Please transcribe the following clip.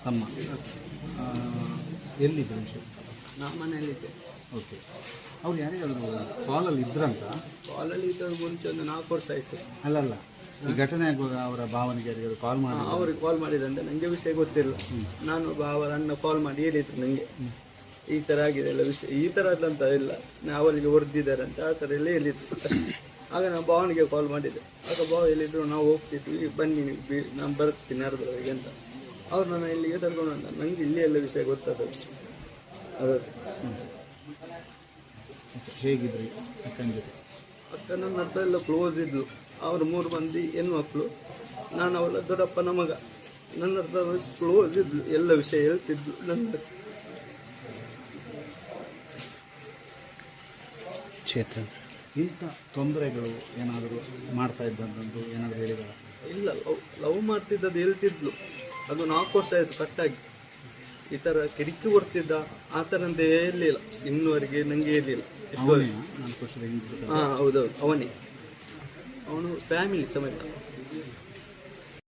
ತಮ್ಮ ಎಲ್ಲಿದ್ದ ವಿಷಯ? ನಮ್ಮ ಮನೆಯಲ್ಲಿದ್ದೆ. ಓಕೆ. ಅವ್ರು ಯಾರಿಗಾದ್ರು ಕಾಲಲ್ಲಿ ಇದ್ರಂತ? ಕಾಲಲ್ಲಿ ಇದ್ದವ್ರು ಮುಂಚೆ ಒಂದು 4 ವರ್ಷ ಆಯಿತು. ಅಲ್ಲಲ್ಲ, ಈ ಘಟನೆ ಆಗುವಾಗ ಅವರ ಭಾವನಿಗೆ ಯಾರಿಗಾದ್ರು ಕಾಲ್ ಮಾಡಿ? ಅವ್ರಿಗೆ ಕಾಲ್ ಮಾಡಿದಂತೆ ನನಗೆ ವಿಷಯ ಗೊತ್ತಿಲ್ಲ. ನಾನು ಅವರ ಅಣ್ಣ ಕಾಲ್ ಮಾಡಿ ಹೇಳಿದ್ರು ನನಗೆ ಈ ಥರ ಆಗಿದೆ ಎಲ್ಲ ವಿಷಯ, ಈ ಥರದಂತ ಇಲ್ಲ, ಅವರಿಗೆ ಹೊಡೆದಿದ್ದಾರೆ ಅಂತ ಆ ಥರ ಎಲ್ಲ ಹೇಳಿದ್ರು ಅಷ್ಟೇ. ಆಗ ನಾನು ಭಾವನಿಗೆ ಕಾಲ್ ಮಾಡಿದ್ದೆ. ಆಗ ಭಾವ ಹೇಳಿದ್ರು ನಾವು ಹೋಗ್ತಿದ್ವಿ, ಬನ್ನಿ ನಾನು ಬರ್ತೀನಿ ಅರ್ಧವರೆಗೆ ಅಂತ. ಅವ್ರು ನನ್ನ ಇಲ್ಲಿಗೆ ತರ್ಕೊಂಡು ಅಂತ. ನನಗೆ ಇಲ್ಲಿ ಎಲ್ಲ ವಿಷಯ ಗೊತ್ತಾದ ಅದು. ಹೇಗಿದ್ರಿ ಅಕ್ಕನ ಜೊತೆ? ಅಕ್ಕ ನನ್ನ ಹತ್ರ ಎಲ್ಲ ಕ್ಲೋಸ್ ಇದ್ಲು. ಅವರು 3 ಮಂದಿ ಹೆಣ್ಮಕ್ಳು, ನಾನು ಅವಳ ದೊಡ್ಡಪ್ಪನ ಮಗ. ನನ್ನ ಹತ್ರ ಕ್ಲೋಸ್ ಇದ್ಲು, ಎಲ್ಲ ವಿಷಯ ಹೇಳ್ತಿದ್ಲು ನನ್ನ. ಚೇತನ್ ಇಂಥ ತೊಂದರೆಗಳು ಏನಾದರೂ ಮಾಡ್ತಾ ಇದ್ದಂಥದ್ದು ಏನಾದರೂ ಹೇಳಿದಾರ? ಇಲ್ಲ, ಲವ್ ಮಾಡ್ತಿದ್ದದ್ದು ಹೇಳ್ತಿದ್ಲು. ಅದು 4 ವರ್ಷ ಆಯಿತು ಕಟ್ಟಾಗಿ. ಈ ಥರ ಕಿರಿಕಿ ಕೊಡ್ತಿದ್ದ ಆ ಥರ ಅಂತ ಹೇಳಲಿಲ್ಲ ಇನ್ನುವರೆಗೆ, ನನಗೆ ಹೇಳಿಲ್ಲ. ನಾನು ಹಾಂ ಹೌದೌದು, ಅವನೇ. ಅವನು ಫ್ಯಾಮಿಲಿ ಸಮೇತ.